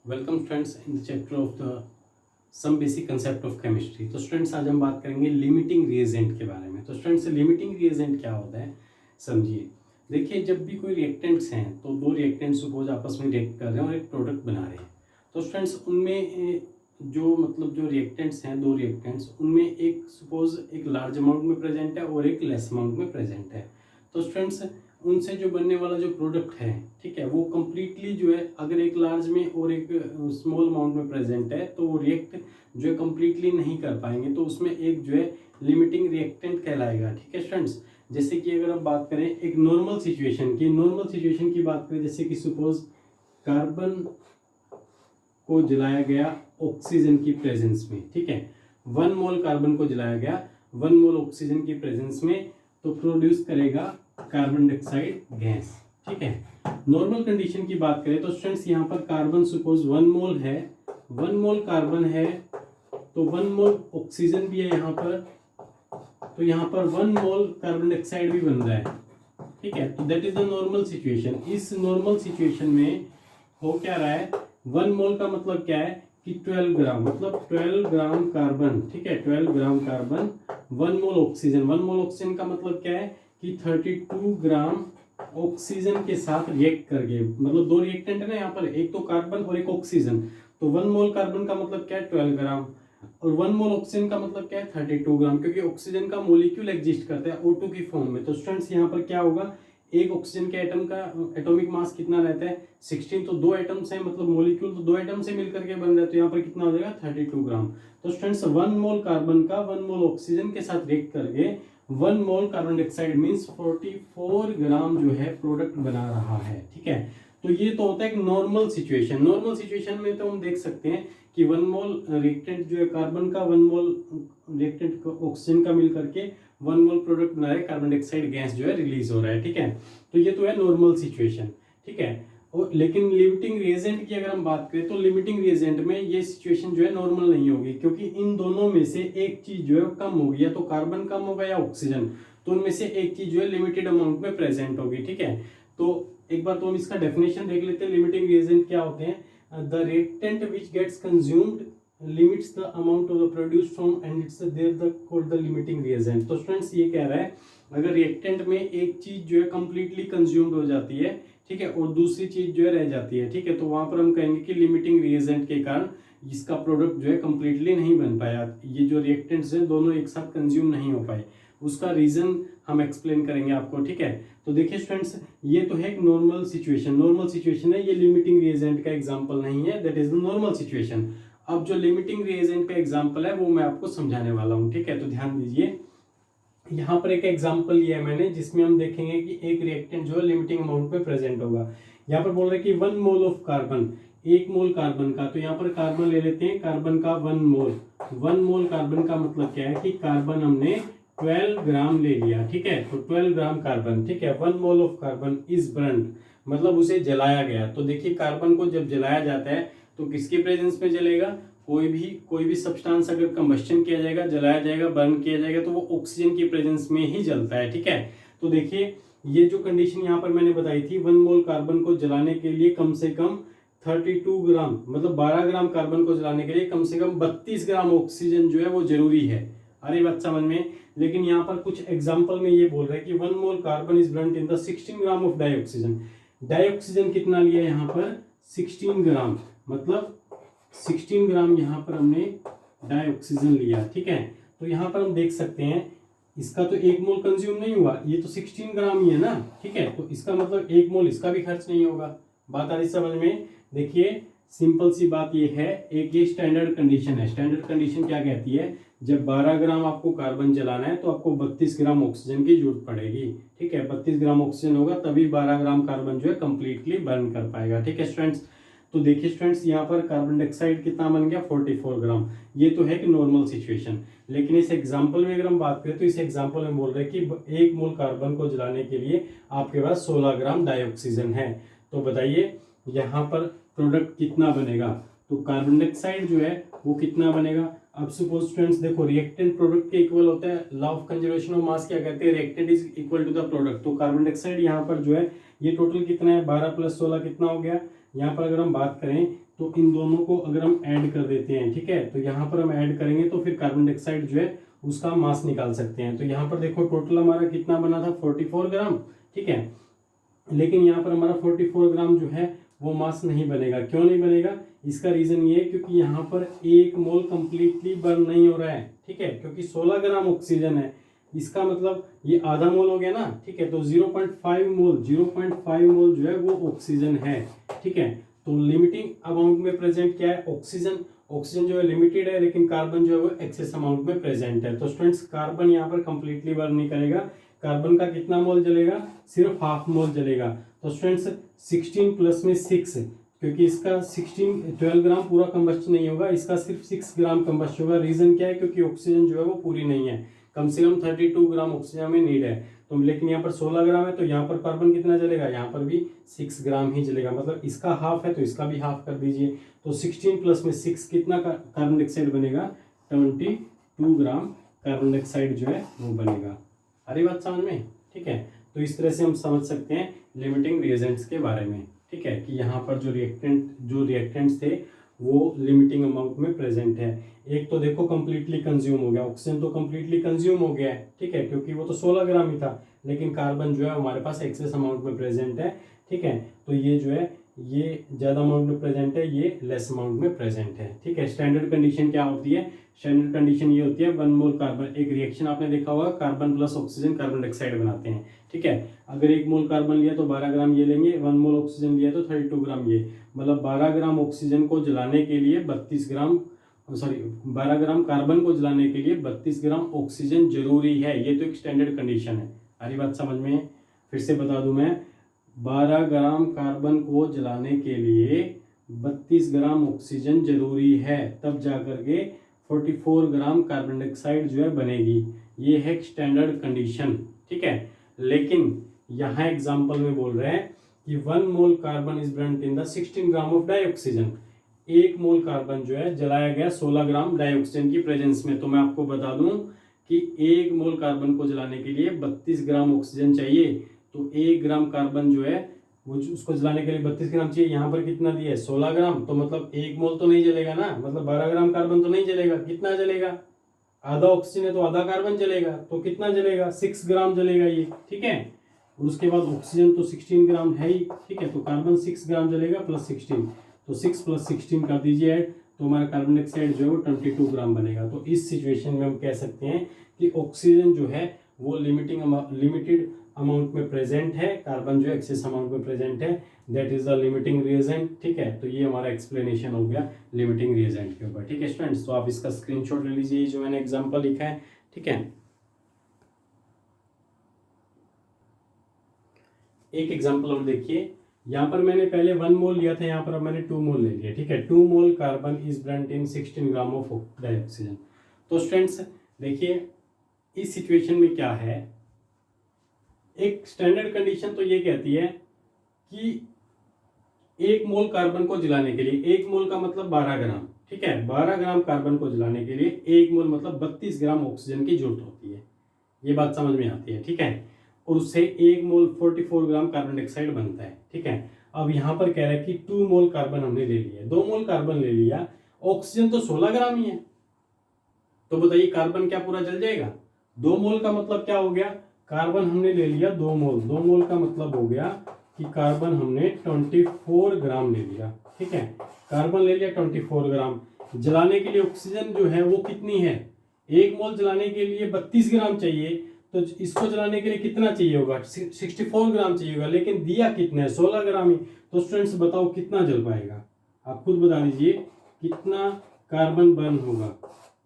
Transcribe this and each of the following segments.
Welcome students in the chapter of the some basic concept of chemistry. तो students आज हम बात करेंगे लिमिटिंग रिएजेंट के बारे में। तो स्टूडेंट्स लिमिटिंग रिएजेंट क्या होता है समझिए। देखिए, जब भी कोई रिएक्टेंट्स हैं तो दो रिएक्टेंट्स सपोज आपस में रिएक्ट कर रहे हैं और एक प्रोडक्ट बना रहे हैं। तो स्टूडेंट्स उनमें जो रिएक्टेंट्स हैं, दो रिएक्टेंट्स, उनमें एक सपोज एक लार्ज अमाउंट में प्रेजेंट है और एक लेस अमाउंट में प्रेजेंट है। तो स्टूडेंट्स उनसे जो बनने वाला जो प्रोडक्ट है, ठीक है, वो कम्प्लीटली जो है, अगर एक लार्ज में और एक स्मॉल अमाउंट में प्रेजेंट है तो वो रिएक्ट जो है कम्प्लीटली नहीं कर पाएंगे, तो उसमें एक जो है लिमिटिंग रिएक्टेंट कहलाएगा। ठीक है स्टूडेंट्स, जैसे कि अगर आप बात करें एक नॉर्मल सिचुएशन की बात करें, जैसे कि सपोज कार्बन को जलाया गया ऑक्सीजन की प्रेजेंस में, ठीक है, 1 मोल कार्बन को जलाया गया 1 मोल ऑक्सीजन की प्रेजेंस में, तो प्रोड्यूस करेगा कार्बन डाइऑक्साइड गैस। ठीक है, नॉर्मल कंडीशन की बात करें तो स्टूडेंट्स यहाँ पर कार्बन सपोज 1 मोल है, 1 मोल कार्बन है तो 1 मोल ऑक्सीजन भी है यहाँ पर, तो यहाँ पर 1 मोल कार्बन डाइऑक्साइड भी बन रहा है। ठीक है, तो that is the normal situation. इस नॉर्मल सिचुएशन में हो क्या रहा है, 1 मोल का मतलब क्या है कि 12 ग्राम, मतलब 12 ग्राम कार्बन, ठीक है, 12 ग्राम कार्बन 1 मोल ऑक्सीजन। 1 मोल ऑक्सीजन का मतलब क्या है कि 32 ग्राम ऑक्सीजन के साथ रिएक्ट करके, मतलब दो रिएक्टेंट है ना यहाँ पर, एक तो कार्बन और एक ऑक्सीजन, तो 1 मोल कार्बन का मतलब क्या है 12 ग्राम और 1 मोल ऑक्सीजन का मतलब क्या है 32 ग्राम, क्योंकि ऑक्सीजन का मॉलिक्यूल एग्जिस्ट करता है O2 की फॉर्म में। तो स्टूडेंट्स यहाँ पर क्या होगा, एक ऑक्सीजन के एटम का एटॉमिक मास कितना रहता है 16, तो दो एटम्स हैं, मतलब मॉलिक्यूल तो दो एटम से मिलकर के बन रहा है, तो यहाँ पर कितना हो जाएगा 32 ग्राम। तो स्टूडेंट्स 1 मोल कार्बन का 1 मोल ऑक्सीजन के साथ रिएक्ट करके 1 मोल कार्बन डाइऑक्साइड मींस 44 ग्राम जो है प्रोडक्ट बना रहा है। ठीक है, तो ये तो होता है एक नॉर्मल सिचुएशन। नॉर्मल सिचुएशन में तो हम देख सकते हैं कि 1 मोल रिएक्टेंट जो है कार्बन का 1 मोल रिएक्टेंट ऑक्सीजन का मिल करके 1 मोल प्रोडक्ट बना रहे, कार्बन डाइऑक्साइड गैस जो है रिलीज हो रहा है। ठीक है, तो ये तो है नॉर्मल सिचुएशन। ठीक है, और लेकिन लिमिटिंग रिएजेंट की अगर हम बात करें तो लिमिटिंग रिएजेंट में ये सिचुएशन जो है नॉर्मल नहीं होगी, क्योंकि इन दोनों में से एक चीज जो है कम होगी, या तो कार्बन कम होगा या ऑक्सीजन, तो उनमें से एक चीज जो है लिमिटेड अमाउंट में प्रेजेंट होगी। ठीक है, तो एक बार तो हम इसका डेफिनेशन देख लेते हैं। लिमिटिंग रिएजेंट क्या होते हैं, the reactant which gets consumed limits the amount of the produced from and it's there the called the limiting reagent। तो स्टूडेंट्स ये कह रहा है अगर रिएक्टेंट में एक चीज जो है कंप्लीटली कंज्यूम्ड हो जाती है, ठीक है, और दूसरी चीज जो है रह जाती है, ठीक है, तो वहां पर हम कहेंगे कि लिमिटिंग रिएजेंट के कारण इसका प्रोडक्ट जो है कंप्लीटली नहीं बन पाया, ये जो रिएक्टेंट्स हैं दोनों एक साथ कंज्यूम नहीं हो पाए। उसका रीजन हम एक्सप्लेन करेंगे आपको। ठीक है, तो देखिए स्टूडेंट्स, ये तो है एक नॉर्मल सिचुएशन है, ये लिमिटिंग रिएजेंट का एग्जांपल नहीं है, that is the normal situation. अब जो लिमिटिंग रिएजेंट का एग्जांपल है वो मैं आपको समझाने वाला हूं। ठीक है, तो ध्यान दीजिए, यहाँ पर एक एग्जांपल लिया है मैंने जिसमें हम देखेंगे कि एक रिएक्टेंट जो है लिमिटिंग अमाउंट में प्रेजेंट होगा। यहाँ पर बोल रहे हैं कि 1 mole of carbon, 1 mole carbon का, तो यहाँ पर कार्बन ले लेते हैं, कार्बन का 1 मोल, 1 मोल कार्बन का मतलब क्या है कि कार्बन हमने 12 ग्राम ले लिया। ठीक है, तो 12 ग्राम कार्बन, ठीक है, 1 mole of carbon is burned, मतलब उसे जलाया गया। तो देखिए कार्बन को जब जलाया जाता है तो किसके प्रेजेंस में जलेगा, कोई भी सब्सटेंस अगर कंबस्शन किया जाएगा, जलाया जाएगा, बर्न किया जाएगा, तो वो ऑक्सीजन की प्रेजेंस में ही जलता है। ठीक है, तो देखिए ये जो कंडीशन यहाँ पर मैंने बताई थी, 1 मोल कार्बन को जलाने के लिए कम से कम 32 ग्राम, मतलब 12 ग्राम कार्बन को जलाने के लिए कम से कम 32 ग्राम ऑक्सीजन जो है वो जरूरी है। अरे बात समझ में, लेकिन यहाँ पर कुछ एग्जाम्पल में ये बोल रहे हैं कि 1 mole carbon is burned in the 16 gram of dioxygen. Dioxygen कितना लिया यहाँ पर 16 ग्राम, मतलब 16 ग्राम यहाँ पर हमने डाइऑक्सीजन लिया। ठीक है, तो यहाँ पर हम देख सकते हैं इसका तो 1 मोल कंज्यूम नहीं हुआ, ये तो 16 ग्राम ही है ना। ठीक है, तो इसका मतलब 1 मोल इसका भी खर्च नहीं होगा। बात आ रही समझ में। देखिए सिंपल सी बात ये है, एक ये स्टैंडर्ड कंडीशन है। स्टैंडर्ड कंडीशन क्या कहती है, जब 12 ग्राम आपको कार्बन जलाना है तो आपको 32 ग्राम ऑक्सीजन की जरूरत पड़ेगी। ठीक है, 32 ग्राम ऑक्सीजन होगा तभी 12 ग्राम कार्बन जो है कंप्लीटली बर्न कर पाएगा। ठीक है स्टूडेंट्स, तो देखिए स्टूडेंट्स यहाँ पर कार्बन डाइऑक्साइड कितना बन गया 44 ग्राम। ये तो है कि नॉर्मल सिचुएशन, लेकिन इस एग्जांपल में अगर हम बात करें तो इस एग्जांपल में बोल रहे हैं कि 1 मोल कार्बन को जलाने के लिए आपके पास 16 ग्राम डाइऑक्सीजन है। तो बताइए यहाँ पर प्रोडक्ट कितना बनेगा, तो कार्बन डाइऑक्साइड जो है वो कितना बनेगा। अब सपोज स्टूडेंट्स देखो, रिएक्टेंट प्रोडक्ट के इक्वल होता है, law of conservation of mass क्या कहते हैं, reactant is equal to the product. तो कार्बन डाइऑक्साइड यहाँ पर जो है ये टोटल कितना है 12 + 16 कितना हो गया। यहाँ पर अगर हम बात करें तो इन दोनों को अगर हम ऐड कर देते हैं, ठीक है, तो यहाँ पर हम ऐड करेंगे तो फिर कार्बन डाइऑक्साइड जो है उसका मास निकाल सकते हैं। तो यहाँ पर देखो टोटल हमारा कितना बना था 44 ग्राम, ठीक है, लेकिन यहाँ पर हमारा 44 ग्राम जो है वो मास नहीं बनेगा। क्यों नहीं बनेगा? इसका रीजन ये है क्योंकि यहाँ पर 1 मोल कंप्लीटली बर्न नहीं हो रहा है, ठीक है, क्योंकि 16 ग्राम ऑक्सीजन है, इसका मतलब ये आधा मोल हो गया ना, ठीक है, तो 0.5 मोल जो है वो ऑक्सीजन है, ठीक है। तो लिमिटिंग अमाउंट में प्रेजेंट क्या है? ऑक्सीजन। ऑक्सीजन जो है लिमिटेड है, लेकिन कार्बन जो है वो एक्सेस अमाउंट में प्रेजेंट है। तो स्टूडेंट्स कार्बन यहाँ पर कंप्लीटली बर्न नहीं करेगा। कार्बन का कितना मोल जलेगा? सिर्फ हाफ मोल जलेगा। तो स्टूडेंट्स 16 प्लस में 6, क्योंकि इसका 12 ग्राम पूरा कंबस्ट नहीं होगा, इसका सिर्फ 6 ग्राम कंबस्ट होगा। रीजन क्या है? क्योंकि ऑक्सीजन जो है वो पूरी नहीं है, कम से कम 32 ग्राम ऑक्सीजन में नीड है। तो लेकिन यहाँ पर 16 ग्राम है, तो यहाँ पर कार्बन कितना जलेगा? यहाँ पर भी 6 ग्राम ही जलेगा, मतलब इसका हाफ है तो इसका भी हाफ कर दीजिए। तो 16 प्लस में 6 कितना कार्बन डाइऑक्साइड बनेगा? 22 ग्राम कार्बन डाइऑक्साइड जो है वो बनेगा। अरे बात समझ में? ठीक है, तो इस तरह से हम समझ सकते हैं लिमिटिंग रिएजेंट्स के बारे में, ठीक है, कि यहाँ पर जो रिएक्टेंट्स थे वो लिमिटिंग अमाउंट में प्रेजेंट है। एक तो देखो कंप्लीटली कंज्यूम हो गया, ऑक्सीजन तो कंप्लीटली कंज्यूम हो गया है, ठीक है, क्योंकि वो तो 16 ग्राम ही था, लेकिन कार्बन जो है हमारे पास एक्सेस अमाउंट में प्रेजेंट है, ठीक है। तो ये जो है ये ज़्यादा अमाउंट में प्रेजेंट है, ये लेस अमाउंट में प्रेजेंट है, ठीक है। स्टैंडर्ड कंडीशन क्या होती है? स्टैंडर्ड कंडीशन ये होती है 1 मोल कार्बन, एक रिएक्शन आपने देखा होगा, carbon plus oxygen carbon dioxide बनाते हैं, ठीक है। अगर 1 मोल कार्बन लिया तो 12 ग्राम ये लेंगे, 1 मोल ऑक्सीजन लिया तो 32 ग्राम ये, मतलब 12 ग्राम ऑक्सीजन को जलाने के लिए 12 ग्राम कार्बन को जलाने के लिए 32 ग्राम ऑक्सीजन जरूरी है। ये तो एक स्टैंडर्ड कंडीशन है। अरे बात समझ में? फिर से बता दूं मैं, 12 ग्राम कार्बन को जलाने के लिए 32 ग्राम ऑक्सीजन जरूरी है, तब जाकर के 44 ग्राम कार्बन डाइऑक्साइड जो है बनेगी। ये है स्टैंडर्ड कंडीशन, ठीक है। लेकिन यहाँ एग्जाम्पल में बोल रहे हैं कि 1 mole carbon is burned in the 16 gram of dioxygen. 1 mole carbon जो है जलाया गया 16 ग्राम डाइऑक्सीजन की प्रेजेंस में। तो मैं आपको बता दूं कि 1 मोल कार्बन को जलाने के लिए 32 ग्राम ऑक्सीजन चाहिए, तो 1 ग्राम कार्बन जो है वो उसको जलाने के लिए 32 ग्राम चाहिए। यहाँ पर कितना दिया है? 16 ग्राम, तो मतलब 1 मोल तो नहीं जलेगा ना, मतलब 12 ग्राम कार्बन तो नहीं जलेगा। कितना जलेगा? आधा ऑक्सीजन है तो आधा कार्बन जलेगा, तो कितना जलेगा? 6 ग्राम जलेगा ये, ठीक है। और उसके बाद ऑक्सीजन तो 16 ग्राम है ही, ठीक है, तो कार्बन 6 ग्राम जलेगा प्लस 16, तो 6 प्लस 16 कर दीजिए ऐड, तो हमारा कार्बन डाइऑक्साइड जो है वो 22 ग्राम बनेगा। तो इस सिचुएशन में हम कह सकते हैं कि ऑक्सीजन जो है वो लिमिटेड अमाउंट में प्रेजेंट है, कार्बन जो एक्सेस अमाउंट में प्रेजेंट है, that is the limiting reagent, ठीक है। तो ये हमारा एक्सप्लेनेशन हो गया लिमिटिंग रिएजेंट के ऊपर, ठीक है स्टूडेंट्स। तो आप इसका स्क्रीनशॉट ले लीजिए जो मैंने एग्जांपल लिखा है, ठीक है। एक एग्जांपल और देखिए, यहाँ पर मैंने पहले 1 मोल लिया था, यहाँ पर अब मैंने 2 मोल ले लिया, ठीक है। 2 mole carbon is burned in 16 gram of dioxygen. तो स्टूडेंट्स देखिए इस सिचुएशन में क्या है, एक स्टैंडर्ड कंडीशन तो ये कहती है कि 1 मोल कार्बन को जलाने के लिए, 1 मोल का मतलब 12 ग्राम, ठीक है, 12 ग्राम कार्बन को जलाने के लिए 1 मोल मतलब 32 ग्राम ऑक्सीजन की जरूरत होती है। ये बात समझ में आती है, ठीक है। और उससे 1 मोल 44 ग्राम कार्बन डाइऑक्साइड बनता है, ठीक है। अब यहाँ पर कह रहा है कि 2 मोल कार्बन हमने ले लिया, 2 मोल कार्बन ले लिया, ऑक्सीजन तो 16 ग्राम ही है, तो बताइए कार्बन क्या पूरा जल जाएगा? 2 मोल का मतलब क्या हो गया? कार्बन हमने ले लिया 2 मोल, 2 मोल का मतलब हो गया कि कार्बन हमने 24 ग्राम ले लिया, ठीक है। कार्बन ले लिया 24 ग्राम, जलाने के लिए ऑक्सीजन जो है वो कितनी है? 1 मोल जलाने के लिए 32 ग्राम चाहिए, तो इसको जलाने के लिए कितना चाहिए होगा? 64 ग्राम चाहिए होगा, लेकिन दिया कितना है? 16 ग्राम ही। तो स्टूडेंट्स बताओ कितना जल पाएगा? आप खुद बता दीजिए कितना कार्बन बर्न होगा।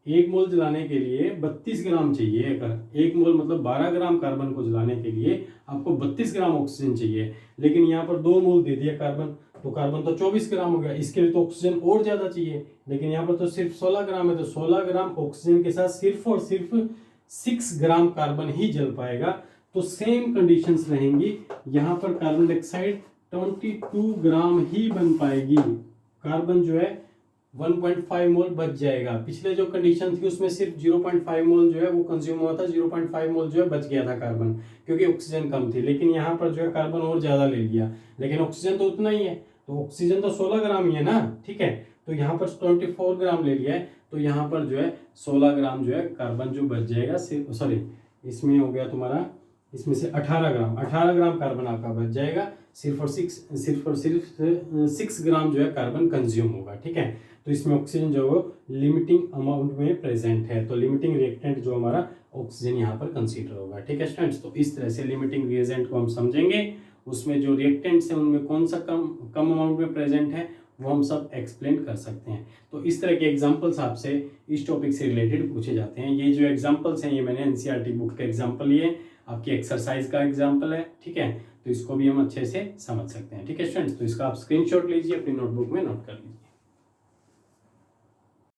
1 मोल जलाने के लिए 32 ग्राम चाहिए, अगर 1 मोल मतलब 12 ग्राम कार्बन को जलाने के लिए आपको 32 ग्राम ऑक्सीजन चाहिए, लेकिन यहाँ पर 2 मोल दे दिया कार्बन, तो कार्बन तो 24 ग्राम हो गया, इसके लिए तो ऑक्सीजन और ज्यादा चाहिए, लेकिन यहाँ पर तो सिर्फ 16 ग्राम है, तो 16 ग्राम ऑक्सीजन के साथ सिर्फ और सिर्फ 6 ग्राम कार्बन ही जल पाएगा। तो सेम कंडीशंस रहेंगी, यहाँ पर कार्बन डाइऑक्साइड 22 ग्राम ही बन पाएगी, कार्बन जो है 1.5 मोल बच जाएगा। पिछले जो कंडीशन थी उसमें सिर्फ 0.5 मोल जो है वो कंज्यूम हुआ था, 0.5 मोल जो है बच गया था कार्बन, क्योंकि ऑक्सीजन कम थी, लेकिन यहाँ पर जो है कार्बन और ज्यादा ले लिया, लेकिन ऑक्सीजन तो उतना ही है, तो ऑक्सीजन तो 16 ग्राम ही है ना, ठीक है। तो यहाँ पर 24 ग्राम ले लिया है, तो यहाँ पर जो है 16 ग्राम जो है कार्बन जो बच जाएगा, सॉरी इसमें हो गया तुम्हारा, इसमें से 18 ग्राम कार्बन आपका बच जाएगा, सिर्फ और सिर्फ 6 ग्राम जो है कार्बन कंज्यूम होगा, ठीक है। तो इसमें ऑक्सीजन जो है लिमिटिंग अमाउंट में प्रेजेंट है, तो लिमिटिंग रिएक्टेंट जो हमारा ऑक्सीजन यहाँ पर कंसीडर होगा, ठीक है स्टूडेंट्स। तो इस तरह से लिमिटिंग रिएजेंट को हम समझेंगे, उसमें जो रिएक्टेंट्स हैं उनमें कौन सा कम अमाउंट में प्रेजेंट है वो हम सब एक्सप्लेन कर सकते हैं। तो इस तरह के एग्जांपल्स आपसे इस टॉपिक से रिलेटेड पूछे जाते हैं। ये जो एग्जांपल्स हैं ये मैंने एनसीईआरटी बुक का एग्जांपल लिए, आपकी एक्सरसाइज का एग्जांपल है, ठीक है। तो इसको भी हम अच्छे से समझ सकते हैं, ठीक है स्टूडेंट्स। तो इसका आप स्क्रीनशॉट लीजिए, अपनी नोटबुक में नोट कर लीजिए।